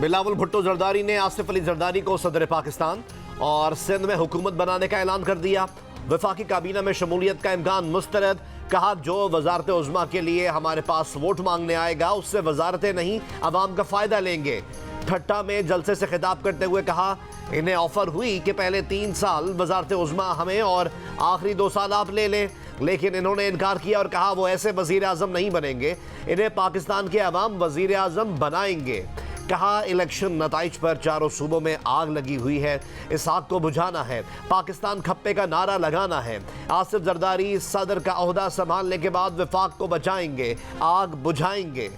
बिलावल भुट्टो जरदारी ने आसिफ अली जरदारी को सदर पाकिस्तान और सिंध में हुकूमत बनाने का ऐलान कर दिया। वफाकी काबीना में शमूलियत का इम्कान मुस्तरद। कहा जो वजारत उज़्मा के लिए हमारे पास वोट मांगने आएगा उससे वजारतें नहीं अवाम का फ़ायदा लेंगे। ठट्टा में जलसे से खिताब करते हुए कहा इन्हें ऑफर हुई कि पहले 3 साल वजारत उज़्मा हमें और आखिरी 2 साल आप ले लें, लेकिन इन्होंने इनकार किया और कहा वो ऐसे वज़ीर आज़म नहीं बनेंगे, इन्हें पाकिस्तान के अवाम वज़ीर आज़म बनाएंगे। कहा इलेक्शन नताइज पर चारों सूबों में आग लगी हुई है, इस आग को बुझाना है, पाकिस्तान खप्पे का नारा लगाना है। आसिफ जरदारी सदर का ओहदा संभालने के बाद वफाक को बचाएंगे, आग बुझाएंगे।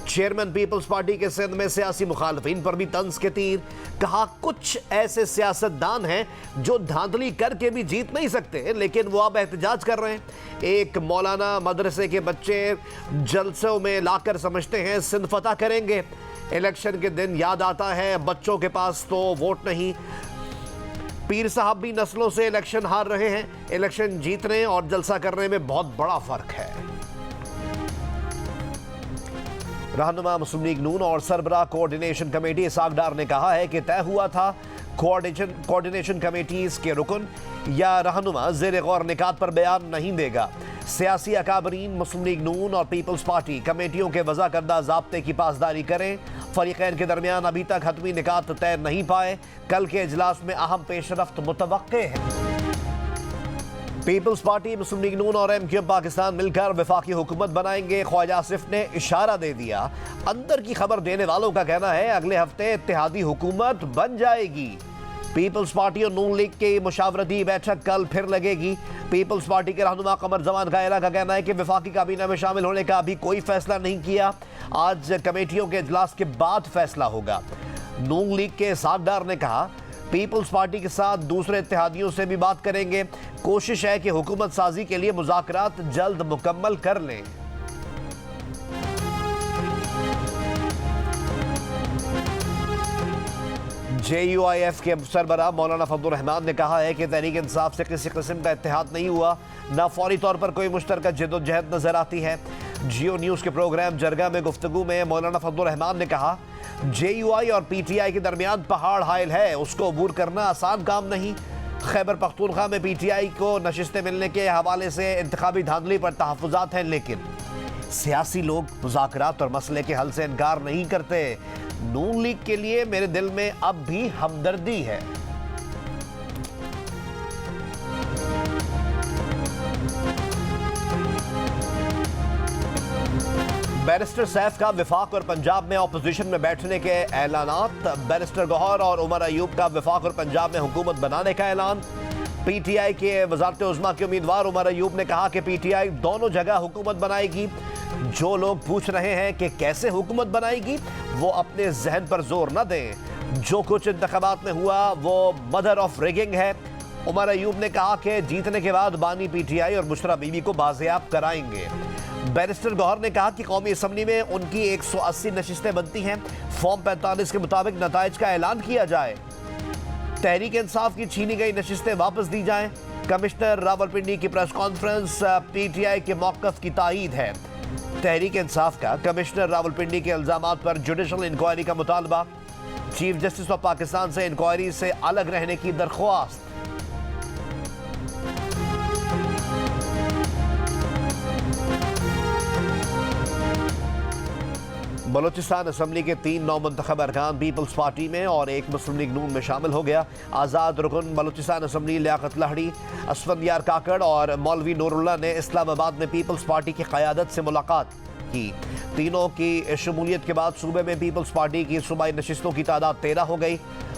चेयरमैन पीपल्स पार्टी के सिंध में सियासी मुखालफिन पर भी तंज के तीर। कहा कुछ ऐसे सियासतदान हैं जो धांधली करके भी जीत नहीं सकते, लेकिन वो अब एहतजाज कर रहे हैं। एक मौलाना मदरसे के बच्चे जलसों में लाकर समझते हैं सिंध फतह करेंगे। इलेक्शन के दिन याद आता है बच्चों के पास तो वोट नहीं। पीर साहब भी नस्लों से इलेक्शन हार रहे हैं। इलेक्शन जीतने और जलसा करने में बहुत बड़ा फर्क है। रहनुमा मुस्लिम लीग नून और सरबराह कोऑर्डिनेशन कमेटी इसाक डार ने कहा है कि तय हुआ था कोऑर्डिनेशन कमेटीज के रुकन या रहनुमा ज़ेर गौर निकात पर बयान नहीं देगा। सियासी अकाबरीन मुस्लिम लीग नून और पीपल्स पार्टी कमेटियों के वज़ा करदा ज़ाब्ते की पासदारी करें। फरीक़ैन के दरमियान अभी तक हतमी निकात तय नहीं पाए। कल के इजलास में अहम पेशरफ्त मुतवक्के है। पीपल्स पार्टी, मुस्लिम लीग नून और MQM पाकिस्तान मिलकर वफाकी हुकूमत बनाएंगे। ख्वाजा आसिफ ने इशारा दे दिया। अंदर की खबर देने वालों का कहना है अगले हफ्ते इत्तेहादी हुकूमत बन जाएगी। पीपल्स पार्टी और नून लीग की मुशावरती बैठक कल फिर लगेगी। पीपल्स पार्टी के रहनुमा कमर जमान कायरा का कहना है कि वफाकी काबीना में शामिल होने का अभी कोई फैसला नहीं किया, आज कमेटियों के इजलास के बाद फैसला होगा। नून लीग के इसाक डार ने कहा पीपल्स पार्टी के साथ दूसरे इत्तेहादियों से भी बात करेंगे। कोशिश है कि हुकूमत साजी के लिए मुज़ाकरात जल्द मुकम्मल कर लें। JUIF के सरबराह मौलाना फजलुर रहमान ने कहा है कि तहरीक इंसाफ से किसी किस्म का इत्तेहाद नहीं हुआ, ना फौरी तौर पर कोई मुश्तरका जद्दोजहद नजर आती है। जियो न्यूज़ के प्रोग्राम जरगा में गुफ्तगू में मौलाना फजलुर रहमान ने कहा JUI और PTI के दरमियान पहाड़ हाइल है, उसको अबूर करना आसान काम नहीं। खैबर पख्तूनख्वा में PTI को नशिस्तें मिलने के हवाले से इंतखाबी धांधली पर तहफ़्फ़ुज़ात हैं, लेकिन सियासी लोग मुज़ाकरात और मसले के हल से इनकार नहीं करते। नून लीग के लिए मेरे दिल में अब भी हमदर्दी है। बैरिस्टर सैफ का वफाक और पंजाब में अपोजिशन में बैठने के ऐलानात। बैरिस्टर गौहर और उमर अयूब का वफाक और पंजाब में हुकूमत बनाने का ऐलान। PTI के वजारत उज़्मा के उम्मीदवार उमर अयूब ने कहा कि PTI दोनों जगह हुकूमत बनाएगी। जो लोग पूछ रहे हैं कि कैसे हुकूमत बनाएगी, वो अपने जहन पर जोर न दें। जो कुछ इंतखाबात में हुआ वो मदर ऑफ रिगिंग है। उमर अयूब ने कहा कि जीतने के बाद बानी PTI और बुशरा बीबी को बाजियाब कराएंगे। बैरिस्टर गौहर ने कहा कि कौमी असम्बली में उनकी 180 नशिस्तें बनती हैं। फॉर्म 45 के मुताबिक नताइज का ऐलान किया जाए। तहरीक इंसाफ की छीनी गई नशिस्तें वापस दी जाएं। कमिश्नर रावलपिंडी की प्रेस कॉन्फ्रेंस। PTI के मौक़िफ़ की तायीद है। तहरीक इंसाफ का कमिश्नर रावलपिंडी के इल्ज़ामात पर जुडिशल इंक्वायरी का मुतालबा। चीफ जस्टिस ऑफ पाकिस्तान से इंक्वायरी से अलग रहने की दरख्वास्त। बलोचिस्तान असम्बली के 3 नौमुंतखब अरकान पीपल्स पार्टी में और 1 मुस्लिम लीग नून में शामिल हो गया। आज़ाद रुकन बलोचिस्तान असम्बली लियाकत लहड़ी, असफंदियार काकड़ और मौलवी नूरुल्लाह ने इस्लामाबाद में पीपल्स पार्टी की क़यादत से मुलाकात की। तीनों की शमूलियत के बाद सूबे में पीपल्स पार्टी की सूबाई नशिस्तों की तादाद 13 हो गई।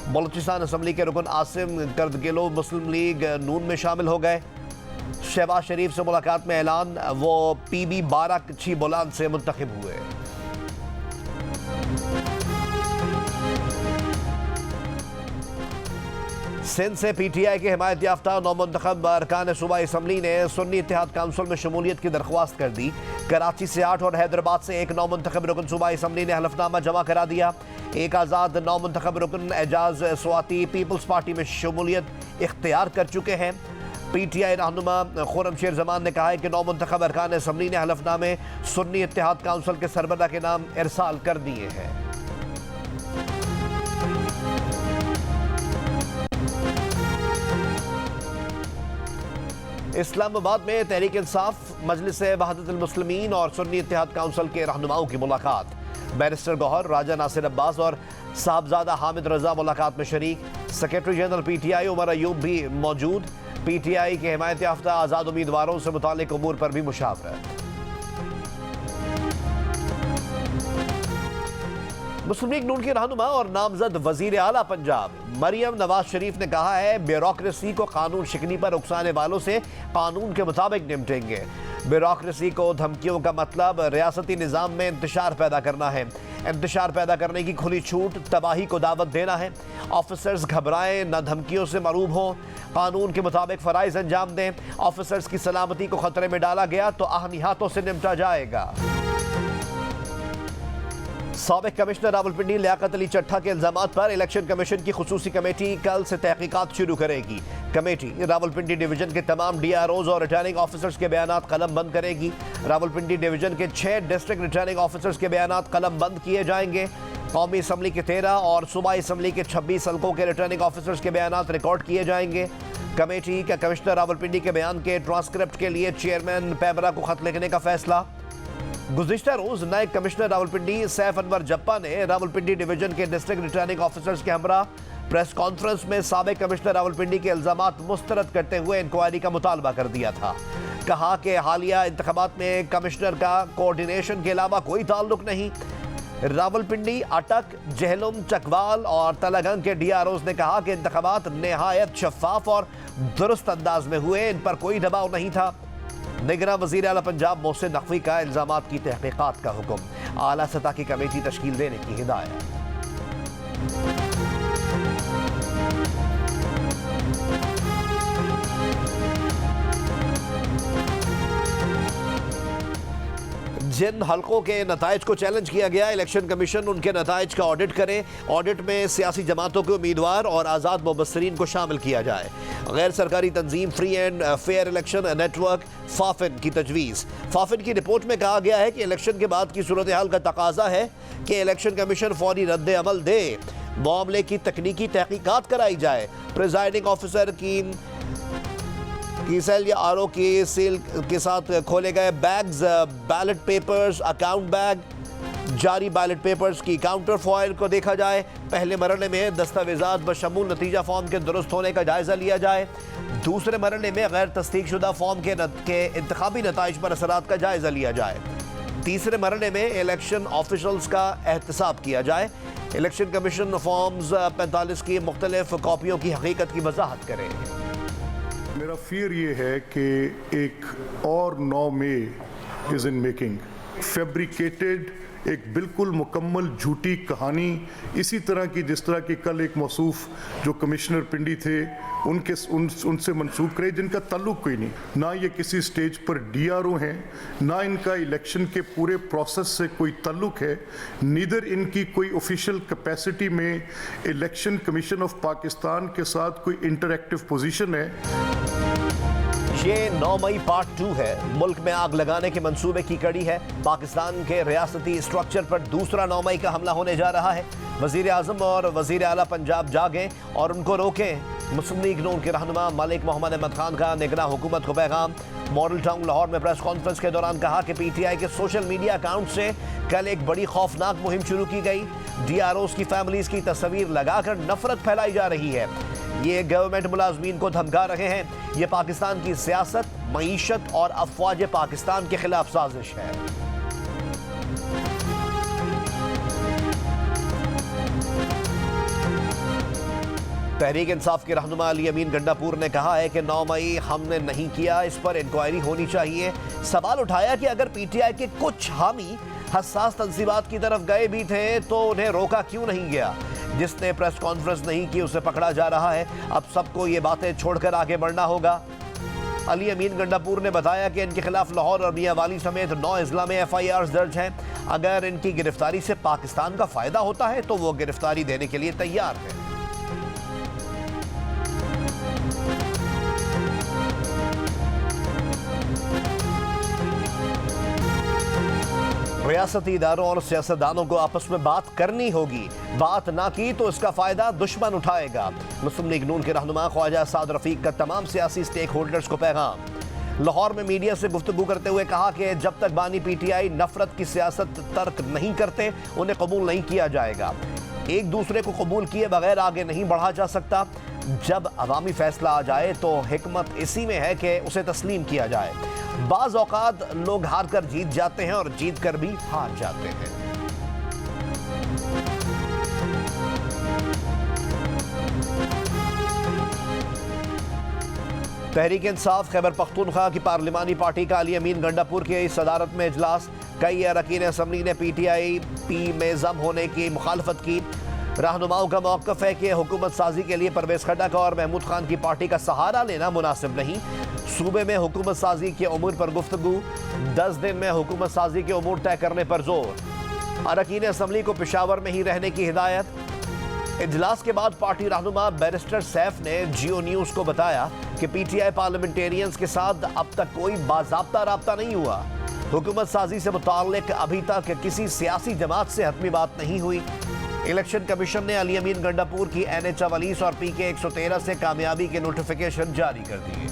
बलोचिस्तान असम्बली के रुकन आसिम गर्दगिलो मुस्लिम लीग नून में शामिल हो गए। शहबाज शरीफ से मुलाकात में ऐलान, वो PB 12 अच्छी बोलान से मुंतखब हुए। सिंध से PTI के हिमायत याफ्ता नौमुंतखब अरकान सूबाई असम्बली ने सुन्नी इत्तेहाद काउंसिल में शमूलियत की दरख्वास्त कर दी। कराची से 8 और हैदराबाद से 1 नौमुंतखब रुकन सूबाई असम्बली ने हलफनामा जमा करा दिया। एक आज़ाद नौमुंतखब रुकन एजाज स्वाति पीपल्स पार्टी में शमूलियत इख्तियार कर चुके हैं। PTI रहनुमा खुर्रमशेर जमान ने कहा है कि नौमुंतखब अरकान असम्बली ने हलफनामे सुन्नी इत्तेहाद काउंसिल के सरबराह के नाम इरसाल कर दिए हैं। इस्लामाबाद में तहरीक इंसाफ, मजलिस वहदतुल मुस्लिमीन और सुन्नी इत्तेहाद काउंसिल के रहनुमाओं की मुलाकात। बैरिस्टर गौहर, राजा नासिर अब्बास और साहबजादा हामिद रजा मुलाकात में शरीक। Secretary general PTI Omar Ayub भी मौजूद। PTI के हिमायत याफ्ता आज़ाद उम्मीदवारों से मुताल्लिक उमूर पर भी मुशावरत। मुस्लिम लीग नून की रहनुमा और नामजद वजीर आला पंजाब मरियम नवाज शरीफ ने कहा है, ब्यूरोक्रेसी को कानून शिकनी पर उकसाने वालों से कानून के मुताबिक निपटेंगे। ब्यूरोक्रेसी को धमकियों का मतलब रियासती निज़ाम में इंतशार पैदा करना है। इंतशार पैदा करने की खुली छूट तबाही को दावत देना है। ऑफिसर्स घबराएं न, धमकियों से मरूब हों, कानून के मुताबिक फ़राइज़ अंजाम दें। ऑफिसर्स की सलामती को खतरे में डाला गया तो आहनी हाथों से निपटा जाएगा। साबिक कमिश्नर रावलपिंडी लियाकत अली चट्ठा के इल्जामात पर इलेक्शन कमीशन की खुसूसी कमेटी कल से तहकीकात शुरू करेगी। कमेटी रावलपिंडी डिवीजन के तमाम DROs और रिटर्निंग ऑफिसर्स के बयानात कलम बंद करेगी। रावलपिंडी डिवीजन के 6 डिस्ट्रिक्ट रिटर्निंग ऑफिसर्स के बयानात कलम बंद किए जाएंगे। कौमी असम्बली के 13 और सूबाई असम्बली के 26 हल्कों के रिटर्निंग ऑफिसर्स के बयानात रिकॉर्ड किए जाएंगे। कमेटी का कमिश्नर रावलपिंडी के बयान के ट्रांसक्रिप्ट के लिए चेयरमैन पैमरा को खत लिखने का फैसला। गुज़िश्ता रोज नायब कमिश्नर रावलपिंडी सैफ अनवर जप्पा ने रावलपिंडी डिवीजन के डिस्ट्रिक्ट रिटर्निंग ऑफिसर्स के हमरा प्रेस कॉन्फ्रेंस में साबिक कमिश्नर रावलपिंडी के इल्जामात मुस्तरद करते हुए इंक्वायरी का मुतालबा कर दिया था। कहा कि हालिया इंतखाबात में कमिश्नर का कोऑर्डिनेशन के अलावा कोई ताल्लुक नहीं। रावलपिंडी, अटक, जहलुम, चकवाल और तलागंग के DROs ने कहा कि इंतखाबात नहायत शफाफ और दुरुस्त अंदाज में हुए, इन पर कोई दबाव नहीं था। निगरां वज़ीर आला पंजाब मोहसिन नकवी का इल्जामात की तहकीकात का हुक्म, आला सतह की कमेटी तश्कील देने की हिदायत। जिन हल्कों के नताइज को चैलेंज किया गया, इलेक्शन कमीशन उनके नताइज का ऑडिट करे। ऑडिट में सियासी जमातों के उम्मीदवार और आज़ाद मुबस्सरीन को शामिल किया जाए। गैर सरकारी तंजीम free and fair election network FAFEN की तजवीज़। फाफिन की रिपोर्ट में कहा गया है कि इलेक्शन के बाद की सूरत हाल का तकाजा है कि इलेक्शन कमीशन फौरी रद्द अमल दे, मामले की तकनीकी तहकीकात कराई जाए। प्रिजाइडिंग ऑफिसर की सेल या RO की सील के साथ खोले गए bags, ballot papers, account bag, जारी बैलेट पेपर्स की काउंटर फॉइल को देखा जाए। पहले मरहले में दस्तावेजात बशमूल नतीजा फॉर्म के दुरुस्त होने का जायज़ा लिया जाए। दूसरे मरहले में गैर तस्दीक शुदा फॉर्म के इंतखाबी नताइज पर असरात का जायज़ा लिया जाए। तीसरे मरहले में इलेक्शन ऑफिशल्स का एहतसाब किया जाए। इलेक्शन कमीशन फॉर्म्स 45 की मुख्तलिफ कॉपियों की हकीकत की वजाहत करे। मेरा फियर ये है कि एक और 9 मई इज़ इन मेकिंग, फैब्रिकेटेड एक बिल्कुल मुकम्मल झूठी कहानी, इसी तरह की जिस तरह की कल एक मौसूफ जो कमिश्नर पिंडी थे उनसे मंसूब करे, जिनका ताल्लुक कोई नहीं। ना ये किसी स्टेज पर DRO हैं, ना इनका इलेक्शन के पूरे प्रोसेस से कोई ताल्लुक है, नीदर इनकी कोई ऑफिशियल कैपेसिटी में इलेक्शन कमीशन ऑफ पाकिस्तान के साथ कोई इंटरैक्टिव पोजीशन है। ये 9 मई पार्ट 2 है। मुल्क में आग लगाने के मंसूबे की कड़ी है। पाकिस्तान के रियासती स्ट्रक्चर पर दूसरा 9 मई का हमला होने जा रहा है। वज़ीर आज़म और वज़ीर आला पंजाब जागें और उनको रोकें। मुस्लिम लीग नून के रहनुमा मलिक मोहम्मद अहमद खान का निगरान हुकूमत को पैगाम। मॉडल टाउन लाहौर में प्रेस कॉन्फ्रेंस के दौरान कहा कि PTI के सोशल मीडिया अकाउंट से कल एक बड़ी खौफनाक मुहिम शुरू की गई। DROs की फैमिलीज़ की तस्वीर लगाकर नफरत फैलाई जा रही है। ये गवर्नमेंट मुलाजमीन को धमका रहे हैं। ये पाकिस्तान की सियासत, मईशत और अफवाज पाकिस्तान के खिलाफ साजिश है। तहरीक इंसाफ के रहनुमा अली अमीन गंडापुर ने कहा है कि 9 मई हमने नहीं किया, इस पर इंक्वायरी होनी चाहिए। सवाल उठाया कि अगर PTI के कुछ हामी हसास तंजीबात की तरफ गए भी थे तो उन्हें रोका क्यों नहीं गया। जिसने प्रेस कॉन्फ्रेंस नहीं की उसे पकड़ा जा रहा है। अब सबको ये बातें छोड़कर आगे बढ़ना होगा। अली अमीन गंडापुर ने बताया कि इनके खिलाफ लाहौर और मियांवाली समेत 9 अजला में FIRs दर्ज हैं। अगर इनकी गिरफ्तारी से पाकिस्तान का फायदा होता है तो वो गिरफ्तारी देने के लिए तैयार है। रियासती इदारों और सियासतदानों को आपस में बात करनी होगी। बात ना की तो इसका फायदा दुश्मन उठाएगा। मुस्लिम लीग नून के रहनुमा ख्वाजा साद रफीक का तमाम सियासी स्टेक होल्डर्स को पैगाम। लाहौर में मीडिया से गुफ्तगू करते हुए कहा कि जब तक बानी पीटीआई नफरत की सियासत तर्क नहीं करते उन्हें कबूल नहीं किया जाएगा। एक दूसरे को कबूल किए बगैर आगे नहीं बढ़ा जा सकता। जब अवामी फैसला आ जाए तो हिकमत इसी में है कि उसे तस्लीम किया जाए। बाज़ औक़ात लोग हार कर जीत जाते हैं और जीत कर भी हार जाते हैं। तहरीक इंसाफ खैबर पख्तूनख्वा की पार्लिमानी पार्टी का अली अमीन गंडापुर की सदारत में इजलास। कई अरकान असम्बली ने PTI में जम होने की मुखालफत की। रहनुमाओं का मौक़िफ़ है कि हुकूमत साजी के लिए परवेज़ खट्टक और महमूद खान की पार्टी का सहारा लेना मुनासिब नहीं। सूबे में हुकूमत साजी के उमूर पर गुफ्तगू। 10 दिन में हुकूमत साजी के उमूर तय करने पर जोर। अरकान असम्बली को पेशावर में ही रहने की हिदायत। इजलास के बाद पार्टी रहनुमा बैरिस्टर सैफ ने जियो न्यूज़ को बताया कि PTI पार्लियामेंटेरियंस के साथ अब तक कोई बाज़ाब्ता राब्ता नहीं हुआ। हुकूमत साजी से मुताल्लिक अभी तक किसी सियासी जमात से हतमी बात नहीं हुई। इलेक्शन कमीशन ने अली अमीन गंडापुर की NH44 और PK 113 से कामयाबी के नोटिफिकेशन जारी कर दिए।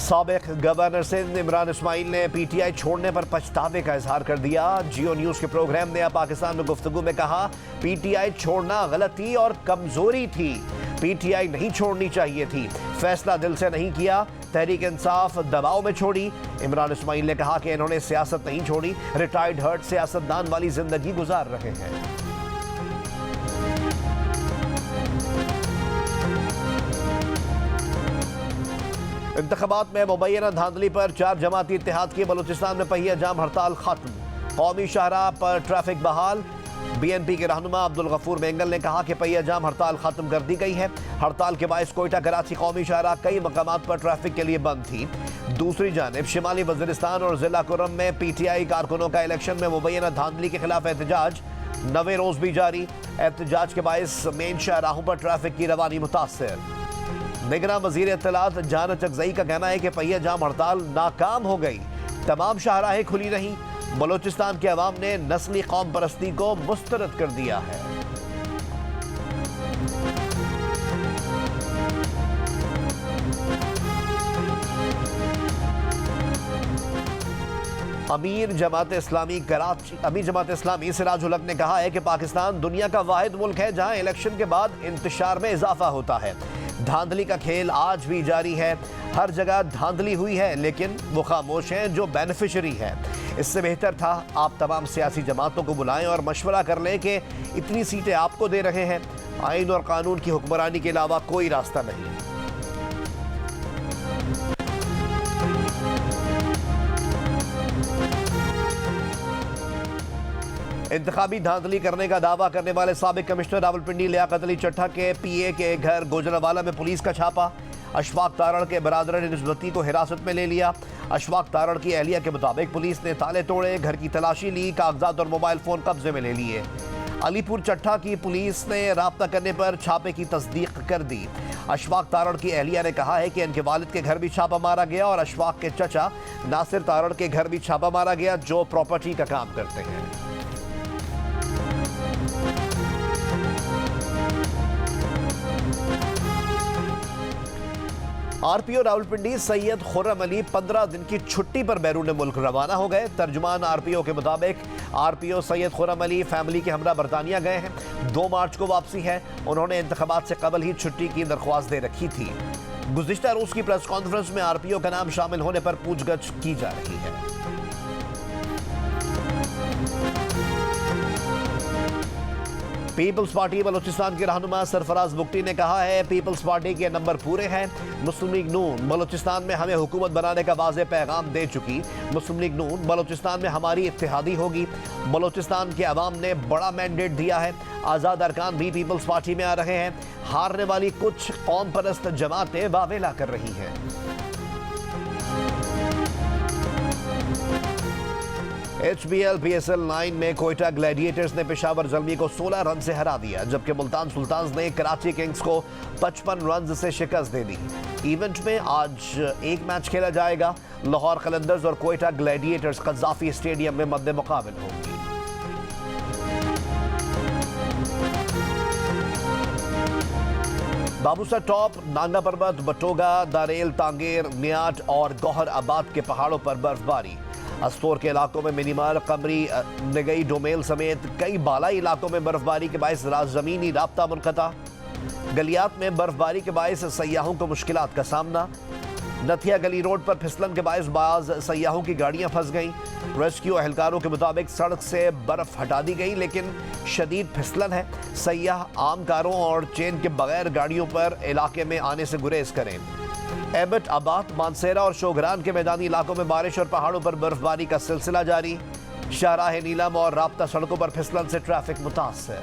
साबिक गवर्नर सिंध इमरान इस्माइल ने PTI छोड़ने पर पछतावे का इजहार कर दिया। जियो न्यूज़ के प्रोग्राम नया पाकिस्तान में गुफ्तगू में कहा, PTI छोड़ना गलती और कमजोरी थी। PTI नहीं छोड़नी चाहिए थी, फैसला दिल से नहीं किया। तहरीक इंसाफ दबाव में छोड़ी। इमरान इस्माइल ने कहा कि इन्होंने सियासत नहीं छोड़ी, रिटायर्ड हर्ट सियासतदान वाली जिंदगी गुजार रहे हैं। इंतखाबात में मुबैना धांधली पर 4 जमाती इत्तेहाद की बलूचिस्तान में पहिया जाम हड़ताल खत्म। कौमी शाहराह पर ट्रैफिक बहाल। BNP के रहनुमा अब्दुल गफूर मेंगल ने कहा कि पहिया जाम हड़ताल खत्म कर दी गई है। हड़ताल के बायस कोयटा कराची कौमी शाहराह कई मकामात पर ट्रैफिक के लिए बंद थी। दूसरी जानिब शिमाली वज़ीरिस्तान और जिला कुर्रम में PTI कारकुनों का इलेक्शन में मुबैना धांधली के खिलाफ एहतजाज 9वें रोज भी जारी। एहतजाज के बायस मेन शाहराहों पर ट्रैफिक की रवानी मुतासर। निगरान वज़ीर इत्तलात जान चकजई का कहना है कि पहिया जाम हड़ताल नाकाम हो गई, तमाम शाहराहें खुली नहीं। बलोचिस्तान के अवाम ने नस्ली कौम परस्ती को मुस्तरद कर दिया है। अमीर जमात इस्लामी सिराजुल हक ने कहा है कि पाकिस्तान दुनिया का वाहिद मुल्क है जहां इलेक्शन के बाद इंतशार में इजाफा होता है। धांधली का खेल आज भी जारी है। हर जगह धांधली हुई है, लेकिन वो खामोश हैं जो बेनिफिशरी है। इससे बेहतर था आप तमाम सियासी जमातों को बुलाएं और मशवरा कर लें कि इतनी सीटें आपको दे रहे हैं, आइन और कानून की हुक्मरानी के अलावा कोई रास्ता नहीं। इंतखाबी धांधली करने का दावा करने वाले साबिक कमिश्नर रावलपिंडी लियाकत अली चट्टा के PA के घर गोजरावाला में पुलिस का छापा। अशफाक तारड़ के बरादर निस्बती को हिरासत में ले लिया। अशफाक तारड़ की अहलिया के मुताबिक पुलिस ने ताले तोड़े, घर की तलाशी ली, कागजात और मोबाइल फोन कब्जे में ले लिए। अलीपुर चट्टा की पुलिस ने राब्ता करने पर छापे की तस्दीक कर दी। अशफाक तारड़ की अहलिया ने कहा है कि इनके वालिद के घर भी छापा मारा गया और अशफाक के चचा नासिर तारड़ के घर भी छापा मारा गया, जो प्रॉपर्टी का काम करते हैं। RPO रावलपिंडी सैयद खुर्रम अली 15 दिन की छुट्टी पर बैरून मुल्क रवाना हो गए। तर्जुमान RPO के मुताबिक RPO सैयद खुर्रम अली फैमिली के हमरा बरतानिया गए हैं। 2 मार्च को वापसी है। उन्होंने इंतखाबात से कबल ही छुट्टी की दरख्वास्त दे रखी थी। गुज़िश्ता रोज की प्रेस कॉन्फ्रेंस में RPO का नाम शामिल होने पर पूछगछ की जा रही है। पीपल्स पार्टी बलूचिस्तान के रहनुमा सरफराज बुगटी ने कहा है, पीपल्स पार्टी के नंबर पूरे हैं। मुस्लिम लीग नून बलूचिस्तान में हमें हुकूमत बनाने का वाज़ेह पैगाम दे चुकी। मुस्लिम लीग नून बलूचिस्तान में हमारी इत्तेहादी होगी। बलूचिस्तान के अवाम ने बड़ा मैंडेट दिया है। आज़ाद अरकान भी पीपल्स पार्टी में आ रहे हैं। हारने वाली कुछ कौम परस्त जमातें वावेला कर रही हैं। HBL PSL 9 में कोयटा ग्लैडिएटर्स ने पेशावर ज़ल्मी को 16 रन से हरा दिया, जबकि मुल्तान सुल्तान्स ने कराची किंग्स को 55 रन से शिकस्त दे दी। इवेंट में आज एक मैच खेला जाएगा। लाहौर कलंदर्स और कोयटा ग्लैडिएटर्स कज़ाफी स्टेडियम में मद्दे मुकाबिल होंगी। बाबूसर टॉप, नांगा पर्वत, बटोगा, दारेल, तांगेर, नियाट और गौहर आबाद के पहाड़ों पर बर्फबारी। अस्तोर के इलाकों में मिनीमार, कमरी, नगई, डोमेल समेत कई बालाई इलाकों में बर्फबारी के बायस ज़मीनी राब्ता मुनक़ता। गलियात में बर्फबारी के बायस सयाहों को मुश्किलात का सामना। नथिया गली रोड पर फिसलन के बायस बाज सयाहों की गाड़ियां फंस गईं। रेस्क्यू एहलकारों के मुताबिक सड़क से बर्फ हटा दी गई, लेकिन शदीद फिसलन है। सयाह आम कारों और चेन के बगैर गाड़ियों पर इलाके में आने से गुरेज करें। एबट, आबाद, मानसेरा और शोगरान के मैदानी इलाकों में बारिश और पहाड़ों पर बर्फबारी का सिलसिला जारी। शाहराह नीलम और राब्ता सड़कों पर फिसलन से ट्रैफिक मुतासर।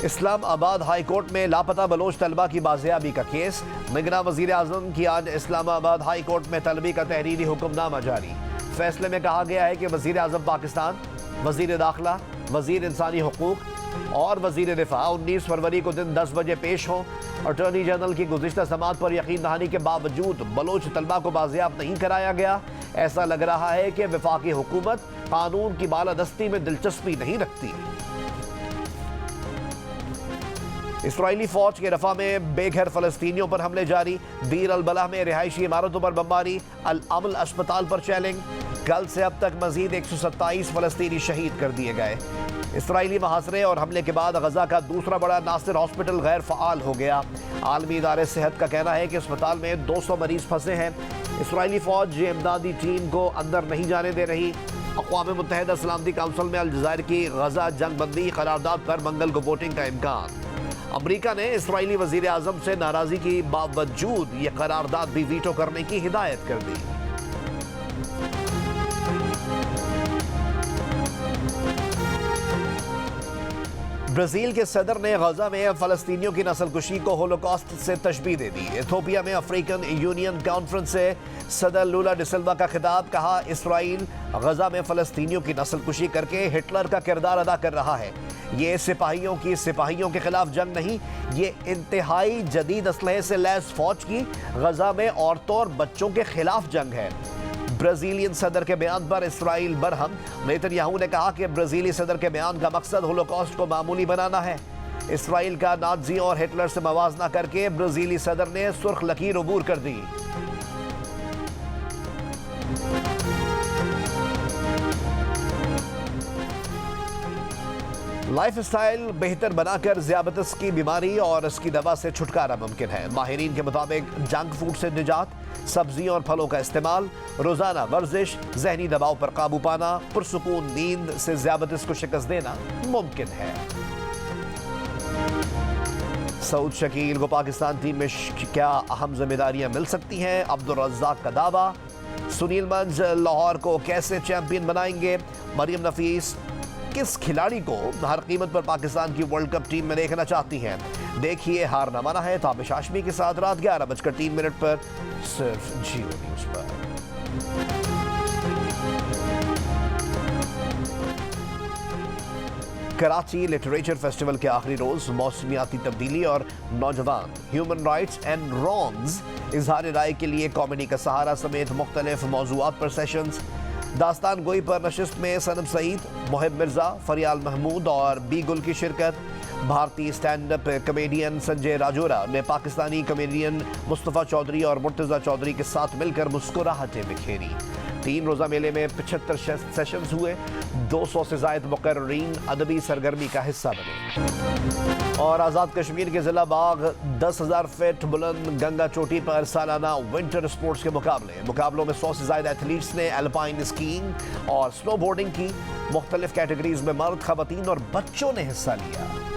इस्लामाबाद हाई कोर्ट में लापता बलोच तलबा की बाजियाबी का केस। निगरां वजीर आजम की आज इस्लामाबाद हाई कोर्ट में तलबी का तहरीरी हुक्मनामा जारी। फैसले में कहा गया है कि वजीर आजम पाकिस्तान, वजीर दाखिला, वजीर इंसानी हुकूक और वजीर दिफा 19 फरवरी को दिन 10 बजे पेश हों। अटॉर्नी जनरल की गुज़िश्ता समाअत पर यकीन दहानी के बावजूद बलोच तलबा को बाजियाब नहीं कराया गया। ऐसा लग रहा है कि वफाकी हुकूमत कानून की बालादस्ती में दिलचस्पी नहीं रखती। इसराइली फौज के रफा में बेघर फलस्तीनियों पर हमले जारी। दीर अल बलाह में रिहायशी इमारतों पर बमबारी। अल अमल अस्पताल पर चैलेंज। कल से अब तक मजीद 127 फलस्तीनी शहीद कर दिए गए। इसराइली मुहासरे और हमले के बाद गजा का दूसरा बड़ा नासिर हॉस्पिटल गैर फ़आल हो गया। आलमी इदारे सेहत का कहना है कि अस्पताल में 200 मरीज फंसे हैं। इसराइली फौज इमदादी टीम को अंदर नहीं जाने दे रही। अक़वाम मुत्तहिदा सलामती काउंसिल में अलजायर की गजा जंग बंदी करारदाद पर मंगल को वोटिंग का इम्कान। अमरीका ने इसराइली वजीर आजम से नाराजगी के बावजूद यह करारदाद भी वीटो करने की हिदायत कर दी। ब्राजील के सदर ने गजा में फलस्तीनियों की नस्लकुशी को होलोकॉस्ट से तशबीह दे दी। इथियोपिया में अफ्रीकन यूनियन कॉन्फ्रेंस से सदर लूला डिसिल्वा का खिताब। कहा, इसराइल गजा में फलस्तीनियों की नस्लकुशी करके हिटलर का किरदार अदा कर रहा है। ये सिपाहियों के खिलाफ जंग नहीं, ये इंतहाई जदीद असलहे से लैस फौज की गजा में औरतों और बच्चों के खिलाफ जंग है। ब्राजीलियन सदर के बयान पर इसराइल बरहम। नेतन्याहू ने कहा कि ब्राजीली सदर के बयान का मकसद होलोकॉस्ट को मामूली बनाना है। इसराइल का नाज़ी और हिटलर से मवाजना करके ब्राजीली सदर ने सुर्ख लकीर अबूर कर दी। लाइफ स्टाइल बेहतर बनाकर ज़ियाबतिस की बीमारी और इसकी दवा से छुटकारा मुमकिन है। माहिरीन के मुताबिक जंक फूड से निजात, सब्जियों और फलों का इस्तेमाल, रोजाना वर्जिश, जहनी दबाव पर काबू पाना, पुरसुकून नींद से ज़ियाबतिस को शिकस्त देना मुमकिन है। सऊद शकील को पाकिस्तान टीम में क्या अहम जिम्मेदारियां मिल सकती हैं? अब्दुल रज़्ज़ाक का दावा। सुनील मंज लाहौर को कैसे चैंपियन बनाएंगे? मरियम नफीस किस खिलाड़ी को हर कीमत पर पाकिस्तान की वर्ल्ड कप टीम में देखना चाहती हैं? देखिए हार न माना है ताबिश हाशमी के साथ रात 11:03 पर सिर्फ जियो न्यूज़ पर। कराची लिटरेचर फेस्टिवल के आखिरी रोज मौसमियाती तब्दीली और नौजवान, ह्यूमन राइट्स एंड रॉन्ग्स, इजहार राय के लिए कॉमेडी का सहारा समेत मुख्तलिफ मौज़ूआत पर सेशंस। दास्तान गोई पर नशिस्त में सनम सईद, मोहिब मिर्जा, फरियाल महमूद और बी गुल की शिरकत। भारतीय stand up comedian Sanjay Rajaura ने पाकिस्तानी कमेडियन मुस्तफ़ा चौधरी और मुर्तज़ा चौधरी के साथ मिलकर मुस्कुराहटें बिखेरी। 3 रोज़ा मेले में 75 सेशंस हुए। 200 से ज़ायद मुक़र्रीन अदबी सरगर्मी का हिस्सा बने। और आज़ाद कश्मीर के ज़िला बाग 10,000 फीट बुलंद गंगा चोटी पर सालाना विंटर स्पोर्ट्स के मुकाबलों में 100 से ज़ायद एथलीट्स ने अल्पाइन स्कीइंग और स्नो बोर्डिंग की। मुख्तलिफ कैटेगरीज में मर्द, ख़वातीन और बच्चों ने हिस्सा लिया।